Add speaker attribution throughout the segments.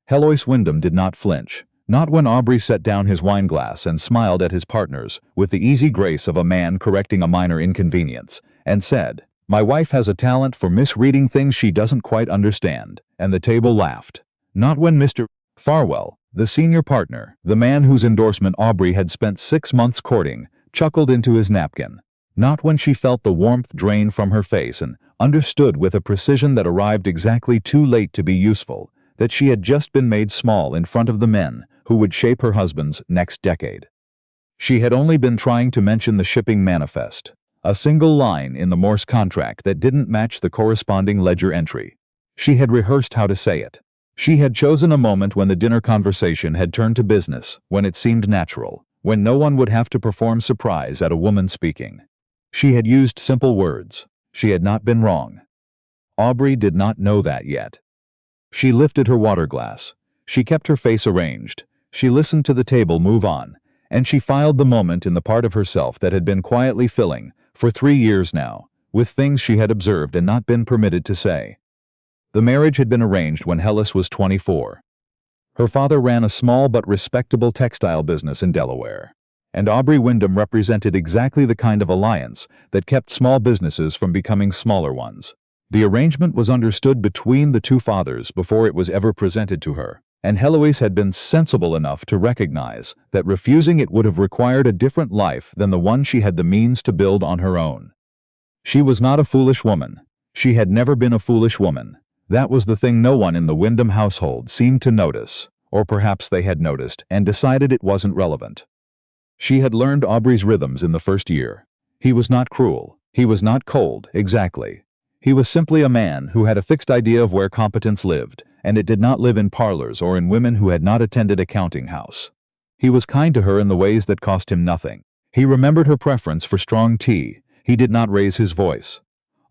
Speaker 1: Heloise Wyndham did not flinch, not when Aubrey set down his wineglass and smiled at his partners with the easy grace of a man correcting a minor inconvenience, and said, "My wife has a talent for misreading things she doesn't quite understand," and the table laughed. Not when Mr. Farwell, the senior partner, the man whose endorsement Aubrey had spent 6 months courting, chuckled into his napkin. Not when she felt the warmth drain from her face and understood with a precision that arrived exactly too late to be useful, that she had just been made small in front of the men who would shape her husband's next decade. She had only been trying to mention the shipping manifest, a single line in the Morse contract that didn't match the corresponding ledger entry. She had rehearsed how to say it. She had chosen a moment when the dinner conversation had turned to business, when it seemed natural, when no one would have to perform surprise at a woman speaking. She had used simple words. She had not been wrong. Aubrey did not know that yet. She lifted her water glass. She kept her face arranged. She listened to the table move on, and she filed the moment in the part of herself that had been quietly filling, for 3 years now, with things she had observed and not been permitted to say. The marriage had been arranged when Heloise was 24. Her father ran a small but respectable textile business in Delaware, and Aubrey Wyndham represented exactly the kind of alliance that kept small businesses from becoming smaller ones. The arrangement was understood between the two fathers before it was ever presented to her, and Heloise had been sensible enough to recognize that refusing it would have required a different life than the one she had the means to build on her own. She was not a foolish woman. She had never been a foolish woman. That was the thing no one in the Wyndham household seemed to notice, or perhaps they had noticed and decided it wasn't relevant. She had learned Aubrey's rhythms in the first year. He was not cruel. He was not cold, exactly. He was simply a man who had a fixed idea of where competence lived, and it did not live in parlors or in women who had not attended a counting house. He was kind to her in the ways that cost him nothing. He remembered her preference for strong tea. He did not raise his voice.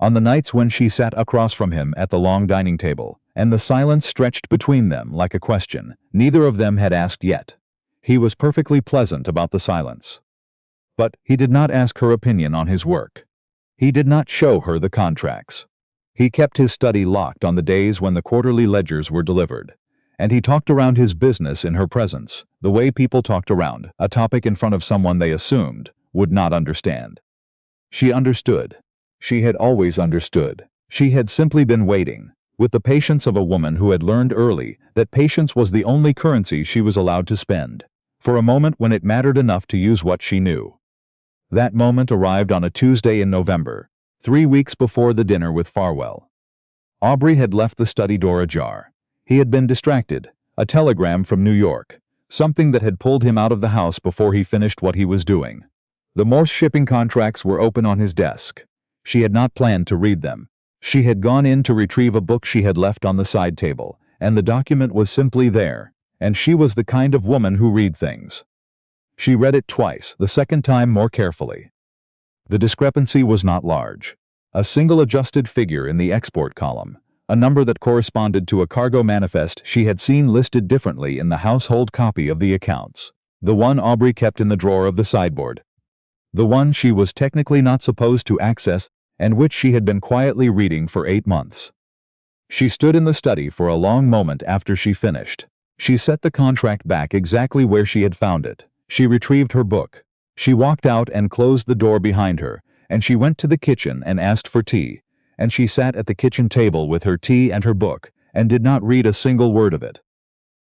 Speaker 1: On the nights when she sat across from him at the long dining table, and the silence stretched between them like a question neither of them had asked yet, he was perfectly pleasant about the silence. But he did not ask her opinion on his work. He did not show her the contracts. He kept his study locked on the days when the quarterly ledgers were delivered, and he talked around his business in her presence, the way people talked around a topic in front of someone they assumed would not understand. She understood. She had always understood. She had simply been waiting, with the patience of a woman who had learned early that patience was the only currency she was allowed to spend, for a moment when it mattered enough to use what she knew. That moment arrived on a Tuesday in November, 3 weeks before the dinner with Farwell. Aubrey had left the study door ajar. He had been distracted. A telegram from New York, something that had pulled him out of the house before he finished what he was doing. The Morse shipping contracts were open on his desk. She had not planned to read them. She had gone in to retrieve a book she had left on the side table, and the document was simply there, and she was the kind of woman who read things. She read it twice, the second time more carefully. The discrepancy was not large. A single adjusted figure in the export column, a number that corresponded to a cargo manifest she had seen listed differently in the household copy of the accounts, the one Aubrey kept in the drawer of the sideboard, the one she was technically not supposed to access and which she had been quietly reading for 8 months. She stood in the study for a long moment after she finished. She set the contract back exactly where she had found it. She retrieved her book. She walked out and closed the door behind her, and she went to the kitchen and asked for tea, and she sat at the kitchen table with her tea and her book, and did not read a single word of it.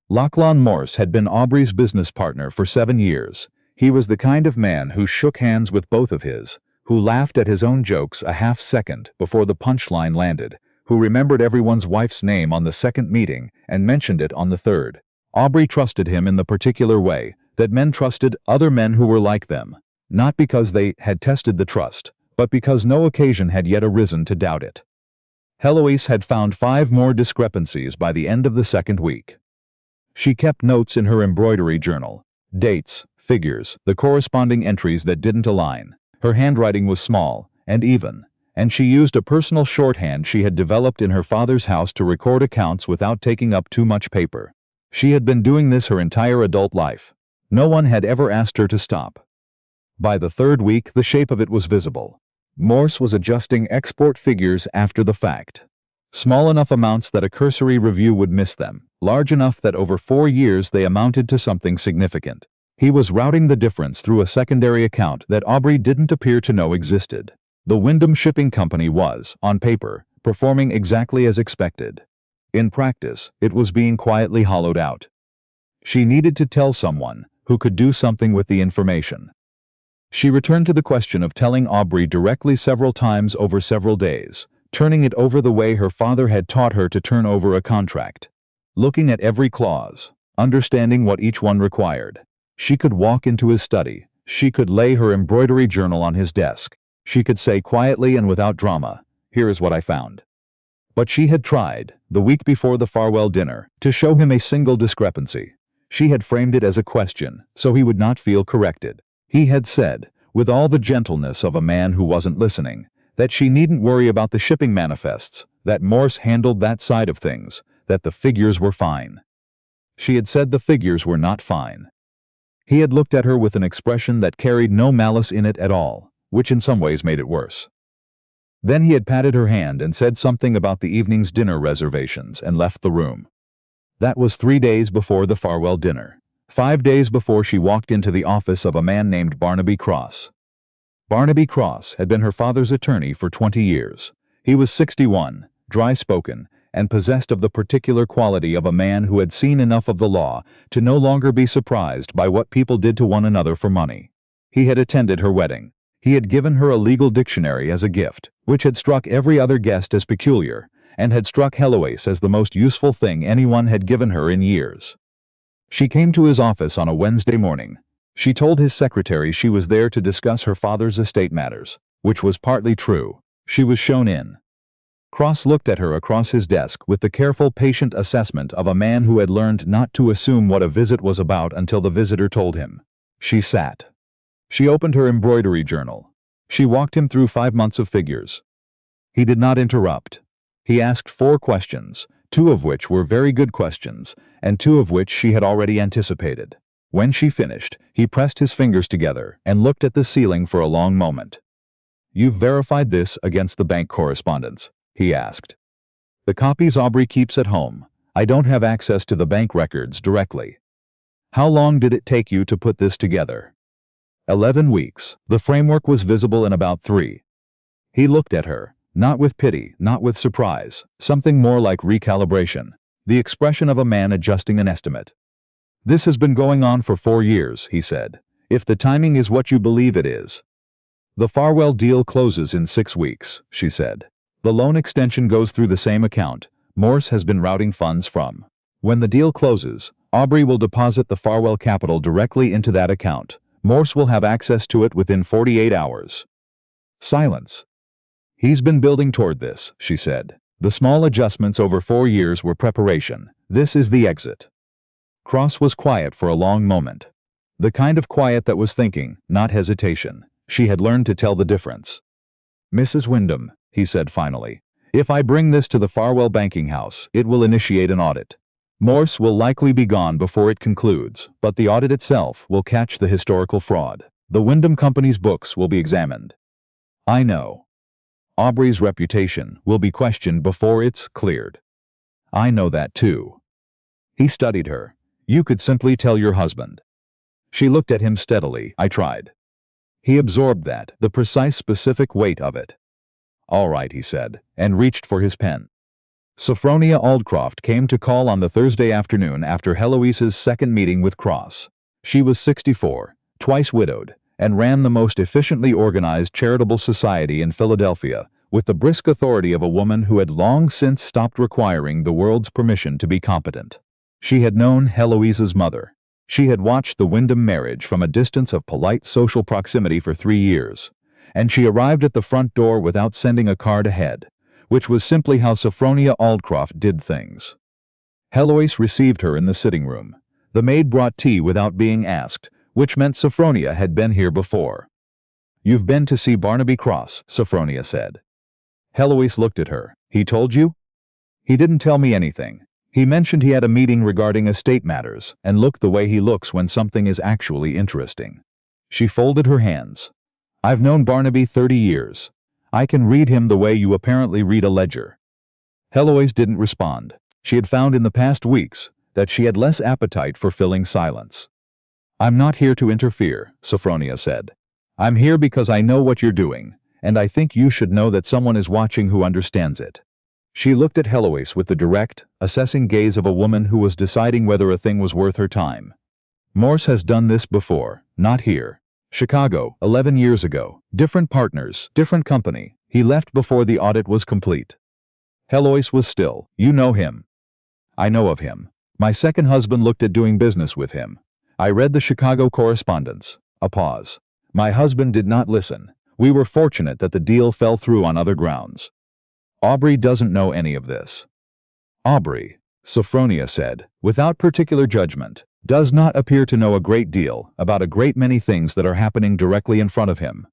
Speaker 1: Lachlan Morse had been Aubrey's business partner for 7 years. He was the kind of man who shook hands with both of his, who laughed at his own jokes a half-second before the punchline landed, who remembered everyone's wife's name on the second meeting and mentioned it on the third. Aubrey trusted him in the particular way that men trusted other men who were like them, not because they had tested the trust, but because no occasion had yet arisen to doubt it. Heloise had found 5 more discrepancies by the end of the second week. She kept notes in her embroidery journal, dates, figures, the corresponding entries that didn't align. Her handwriting was small and even, and she used a personal shorthand she had developed in her father's house to record accounts without taking up too much paper. She had been doing this her entire adult life. No one had ever asked her to stop. By the 3rd week, the shape of it was visible. Morse was adjusting export figures after the fact. Small enough amounts that a cursory review would miss them, large enough that over 4 years they amounted to something significant. He was routing the difference through a secondary account that Aubrey didn't appear to know existed. The Wyndham Shipping Company was, on paper, performing exactly as expected. In practice, it was being quietly hollowed out. She needed to tell someone who could do something with the information. She returned to the question of telling Aubrey directly several times over several days, turning it over the way her father had taught her to turn over a contract. Looking at every clause, understanding what each one required. She could walk into his study. She could lay her embroidery journal on his desk. She could say quietly and without drama, "Here is what I found." But she had tried, the week before the farewell dinner, to show him a single discrepancy. She had framed it as a question, so he would not feel corrected. He had said, with all the gentleness of a man who wasn't listening, that she needn't worry about the shipping manifests, that Morse handled that side of things, that the figures were fine. She had said the figures were not fine. He had looked at her with an expression that carried no malice in it at all, which in some ways made it worse. Then he had patted her hand and said something about the evening's dinner reservations and left the room. That was 3 days before the farewell dinner. 5 days before she walked into the office of a man named Barnaby Cross. Barnaby Cross had been her father's attorney for 20 years. He was 61, dry-spoken, and possessed of the particular quality of a man who had seen enough of the law to no longer be surprised by what people did to one another for money. He had attended her wedding. He had given her a legal dictionary as a gift, which had struck every other guest as peculiar, and had struck Heloise as the most useful thing anyone had given her in years. She came to his office on a Wednesday morning. She told his secretary she was there to discuss her father's estate matters, which was partly true. She was shown in. Cross looked at her across his desk with the careful, patient assessment of a man who had learned not to assume what a visit was about until the visitor told him. She sat. She opened her embroidery journal. She walked him through 5 months of figures. He did not interrupt. He asked 4 questions, 2 of which were very good questions, and 2 of which she had already anticipated. When she finished, he pressed his fingers together and looked at the ceiling for a long moment. "You've verified this against the bank correspondence?" he asked. "The copies Aubrey keeps at home. I don't have access to the bank records directly." "How long did it take you to put this together?" 11 weeks. The framework was visible in about 3. He looked at her, not with pity, not with surprise, something more like recalibration, the expression of a man adjusting an estimate. "This has been going on for 4 years, he said, "if the timing is what you believe it is." "The Farwell deal closes in 6 weeks, she said. "The loan extension goes through the same account Morse has been routing funds from. When the deal closes, Aubrey will deposit the Farwell capital directly into that account. Morse will have access to it within 48 hours. Silence. "He's been building toward this," she said. "The small adjustments over 4 years were preparation. This is the exit." Cross was quiet for a long moment. The kind of quiet that was thinking, not hesitation. She had learned to tell the difference. "Mrs. Wyndham," he said finally, "if I bring this to the Farwell banking house, it will initiate an audit. Morse will likely be gone before it concludes, but the audit itself will catch the historical fraud. The Wyndham Company's books will be examined. I know. Aubrey's reputation will be questioned before it's cleared. I know that too." He studied her. "You could simply tell your husband." She looked at him steadily. "I tried." He absorbed that, the precise specific weight of it. "All right," he said, and reached for his pen. Sophronia Aldcroft came to call on the Thursday afternoon after Heloise's second meeting with Cross. She was 64, twice widowed, and ran the most efficiently organized charitable society in Philadelphia, with the brisk authority of a woman who had long since stopped requiring the world's permission to be competent. She had known Heloise's mother. She had watched the Wyndham marriage from a distance of polite social proximity for 3 years, and she arrived at the front door without sending a card ahead, which was simply how Sophronia Aldcroft did things. Heloise received her in the sitting room. The maid brought tea without being asked, which meant Sophronia had been here before. "You've been to see Barnaby Cross," Sophronia said. Heloise looked at her. "He told you?" "He didn't tell me anything. He mentioned he had a meeting regarding estate matters, and looked the way he looks when something is actually interesting." She folded her hands. "I've known Barnaby 30 years. I can read him the way you apparently read a ledger." Heloise didn't respond. She had found in the past weeks that she had less appetite for filling silence. "I'm not here to interfere," Sophronia said. "I'm here because I know what you're doing, and I think you should know that someone is watching who understands it." She looked at Heloise with the direct, assessing gaze of a woman who was deciding whether a thing was worth her time. "Morse has done this before, not here. Chicago, 11 years ago. Different partners, different company. He left before the audit was complete." Heloise was still. "You know him." "I know of him. My second husband looked at doing business with him. I read the Chicago correspondence." A pause. "My husband did not listen. We were fortunate that the deal fell through on other grounds. Aubrey doesn't know any of this." "Aubrey," Sophronia said, without particular judgment, "does not appear to know a great deal about a great many things that are happening directly in front of him."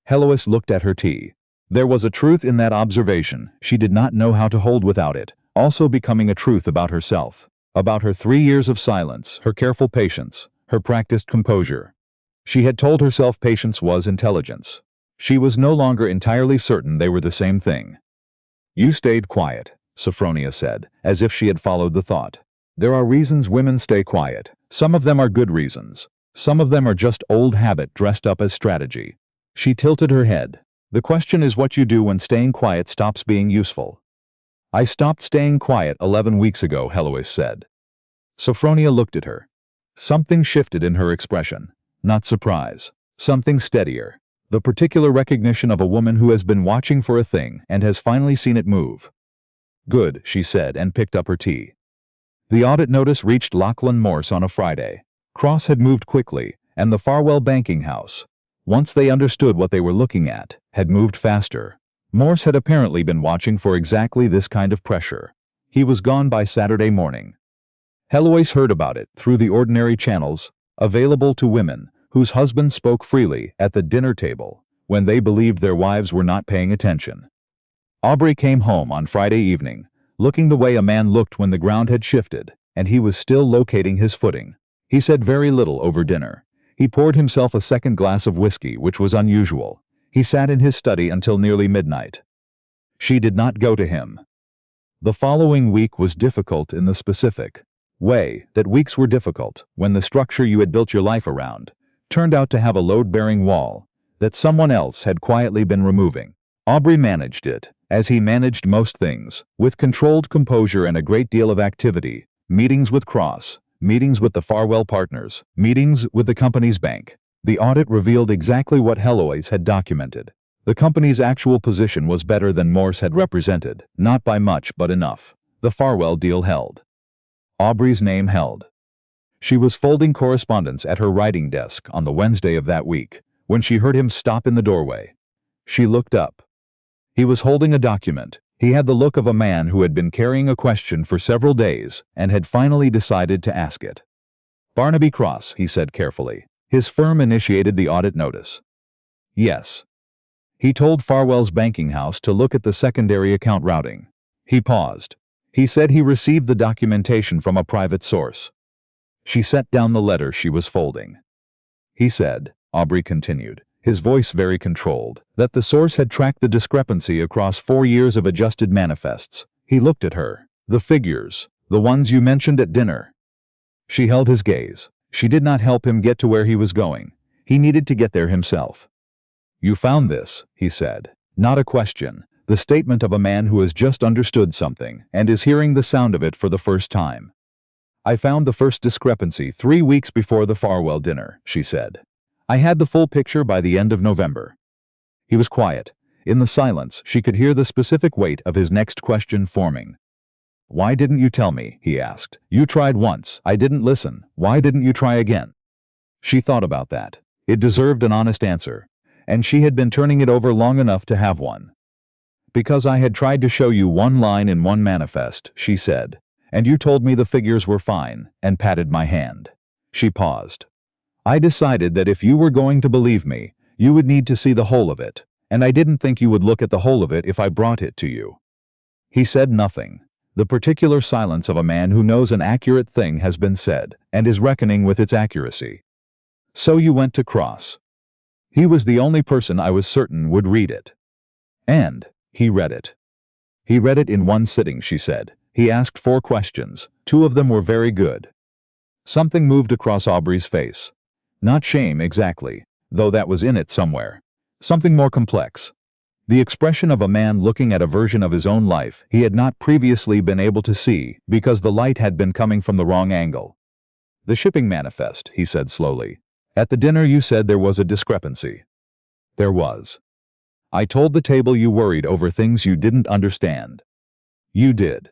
Speaker 1: Heloise looked at her tea. There was a truth in that observation she did not know how to hold without it, also becoming a truth about herself, about her 3 years of silence, her careful patience, her practiced composure. She had told herself patience was intelligence. She was no longer entirely certain they were the same thing. "You stayed quiet," Sophronia said, as if she had followed the thought. "There are reasons women stay quiet. Some of them are good reasons. Some of them are just old habit dressed up as strategy." She tilted her head. "The question is what you do when staying quiet stops being useful." "I stopped staying quiet 11 weeks ago," Heloise said. Sophronia looked at her. Something shifted in her expression. Not surprise. Something steadier. The particular recognition of a woman who has been watching for a thing and has finally seen it move. "Good," she said and picked up her tea. The audit notice reached Lachlan Morse on a Friday. Cross had moved quickly, and the Farwell banking house, once they understood what they were looking at, had moved faster. Morse had apparently been watching for exactly this kind of pressure. He was gone by Saturday morning. Heloise heard about it through the ordinary channels available to women whose husbands spoke freely at the dinner table when they believed their wives were not paying attention. Aubrey came home on Friday evening, looking the way a man looked when the ground had shifted, and he was still locating his footing. He said very little over dinner. He poured himself a second glass of whiskey, which was unusual. He sat in his study until nearly midnight. She did not go to him. The following week was difficult in the specific way that weeks were difficult when the structure you had built your life around turned out to have a load-bearing wall that someone else had quietly been removing. Aubrey managed it, as he managed most things, with controlled composure and a great deal of activity. Meetings with Cross, meetings with the Farwell partners, meetings with the company's bank. The audit revealed exactly what Heloise had documented. The company's actual position was better than Morse had represented, not by much but enough. The Farwell deal held. Aubrey's name held. She was folding correspondence at her writing desk on the Wednesday of that week, when she heard him stop in the doorway. She looked up. He was holding a document. He had the look of a man who had been carrying a question for several days and had finally decided to ask it. "Barnaby Cross," he said carefully. "His firm initiated the audit notice." "Yes." He told Farwell's banking house to look at the secondary account routing. He paused. "He said he received the documentation from a private source." She set down the letter she was folding. "He said," Aubrey continued, his voice very controlled, "that the source had tracked the discrepancy across 4 years of adjusted manifests." He looked at her. "The figures, the ones you mentioned at dinner." She held his gaze. She did not help him get to where he was going. He needed to get there himself. "You found this," he said. Not a question, the statement of a man who has just understood something and is hearing the sound of it for the first time. "I found the first discrepancy 3 weeks before the Farwell dinner," she said. "I had the full picture by the end of November." He was quiet. In the silence, she could hear the specific weight of his next question forming. "Why didn't you tell me?" he asked. "You tried once. I didn't listen. Why didn't you try again?" She thought about that. It deserved an honest answer, and she had been turning it over long enough to have one. "Because I had tried to show you one line in one manifest," she said, "and you told me the figures were fine, and patted my hand." She paused. "I decided that if you were going to believe me, you would need to see the whole of it, and I didn't think you would look at the whole of it if I brought it to you." He said nothing. The particular silence of a man who knows an accurate thing has been said, and is reckoning with its accuracy. "So you went to Cross." He was the only person I was certain would read it. And he read it. He read it in one sitting, she said. He asked 4 questions. 2 of them were very good. Something moved across Aubrey's face. Not shame exactly, though that was in it somewhere. Something more complex. The expression of a man looking at a version of his own life he had not previously been able to see because the light had been coming from the wrong angle. The shipping manifest, he said slowly. At the dinner you said there was a discrepancy. There was. I told the table you worried over things you didn't understand. You did.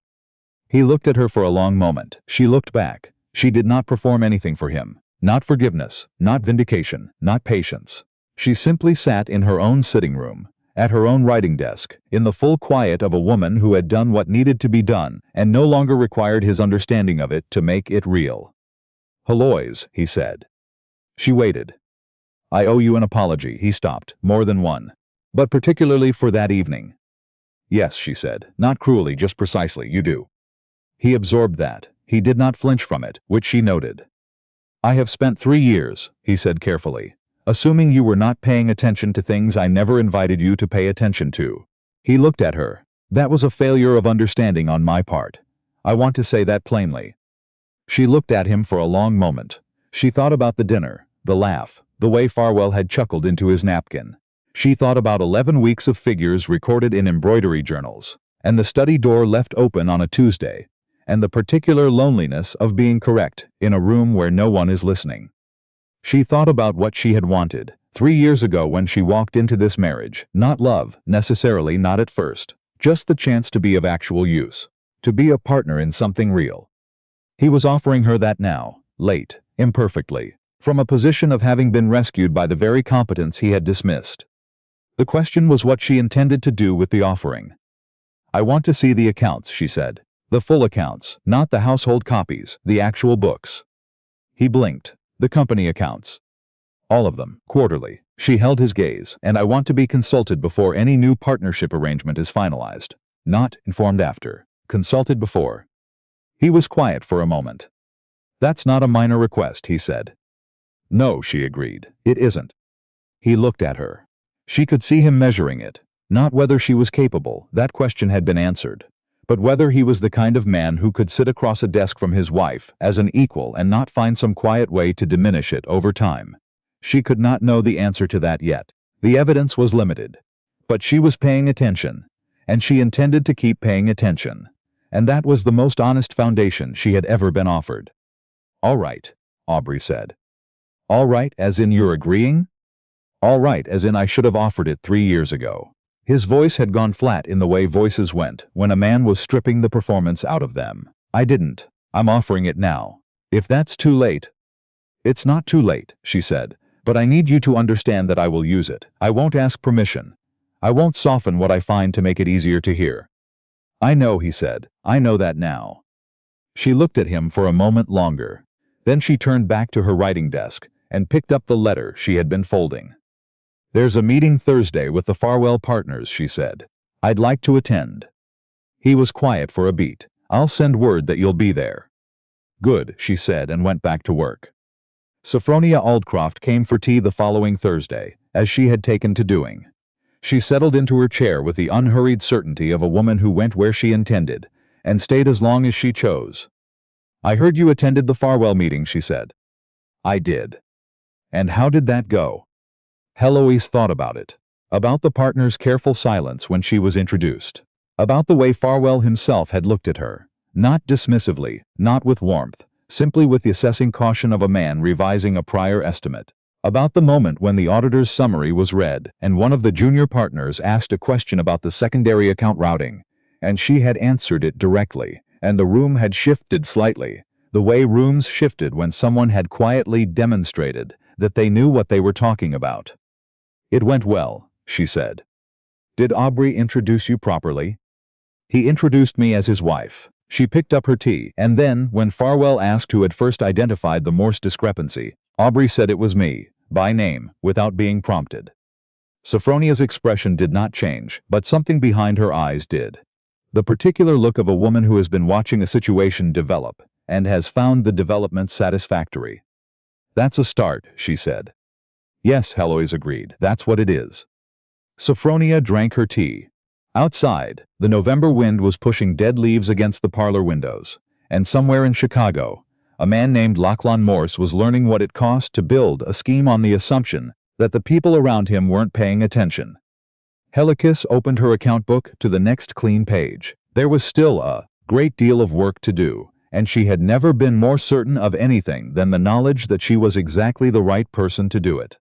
Speaker 1: He looked at her for a long moment. She looked back. She did not perform anything for him. Not forgiveness, not vindication, not patience. She simply sat in her own sitting room, at her own writing desk, in the full quiet of a woman who had done what needed to be done and no longer required his understanding of it to make it real. Heloise, he said. She waited. I owe you an apology, he stopped, more than one. But particularly for that evening. Yes, she said, not cruelly, just precisely, you do. He absorbed that. He did not flinch from it, which she noted. I have spent 3 years, he said carefully, assuming you were not paying attention to things I never invited you to pay attention to. He looked at her. That was a failure of understanding on my part. I want to say that plainly. She looked at him for a long moment. She thought about the dinner, the laugh, the way Farwell had chuckled into his napkin. She thought about 11 weeks of figures recorded in embroidery journals, and the study door left open on a Tuesday, and the particular loneliness of being correct in a room where no one is listening. She thought about what she had wanted 3 years ago when she walked into this marriage, not love, necessarily not at first, just the chance to be of actual use, to be a partner in something real. He was offering her that now, late, imperfectly, from a position of having been rescued by the very competence he had dismissed. The question was what she intended to do with the offering. I want to see the accounts, she said. The full accounts, not the household copies, the actual books. He blinked. The company accounts. All of them, quarterly. She held his gaze. And I want to be consulted before any new partnership arrangement is finalized. Not informed after. Consulted before. He was quiet for a moment. That's not a minor request, he said. No, she agreed. It isn't. He looked at her. She could see him measuring it. Not whether she was capable, that question had been answered, but whether he was the kind of man who could sit across a desk from his wife as an equal and not find some quiet way to diminish it over time. She could not know the answer to that yet. The evidence was limited. But she was paying attention, and she intended to keep paying attention, and that was the most honest foundation she had ever been offered. All right, Aubrey said. All right, as in you're agreeing? All right, as in I should have offered it 3 years ago. His voice had gone flat in the way voices went when a man was stripping the performance out of them. I didn't. I'm offering it now. If that's too late. It's not too late, she said, but I need you to understand that I will use it. I won't ask permission. I won't soften what I find to make it easier to hear. I know, he said. I know that now. She looked at him for a moment longer. Then she turned back to her writing desk and picked up the letter she had been folding. There's a meeting Thursday with the Farwell partners, she said. I'd like to attend. He was quiet for a beat. I'll send word that you'll be there. Good, she said and went back to work. Sophronia Aldcroft came for tea the following Thursday, as she had taken to doing. She settled into her chair with the unhurried certainty of a woman who went where she intended, and stayed as long as she chose. I heard you attended the Farwell meeting, she said. I did. And how did that go? Heloise thought about it. About the partner's careful silence when she was introduced. About the way Farwell himself had looked at her. Not dismissively, not with warmth, simply with the assessing caution of a man revising a prior estimate. About the moment when the auditor's summary was read, and one of the junior partners asked a question about the secondary account routing, and she had answered it directly, and the room had shifted slightly, the way rooms shifted when someone had quietly demonstrated that they knew what they were talking about. It went well, she said. Did Aubrey introduce you properly? He introduced me as his wife. She picked up her tea, and then, when Farwell asked who had first identified the Morse discrepancy, Aubrey said it was me, by name, without being prompted. Sophronia's expression did not change, but something behind her eyes did. The particular look of a woman who has been watching a situation develop, and has found the development satisfactory. That's a start, she said. Yes, Heloise agreed, that's what it is. Sophronia drank her tea. Outside, the November wind was pushing dead leaves against the parlor windows, and somewhere in Chicago, a man named Lachlan Morse was learning what it cost to build a scheme on the assumption that the people around him weren't paying attention. Heloise opened her account book to the next clean page. There was still a great deal of work to do, and she had never been more certain of anything than the knowledge that she was exactly the right person to do it.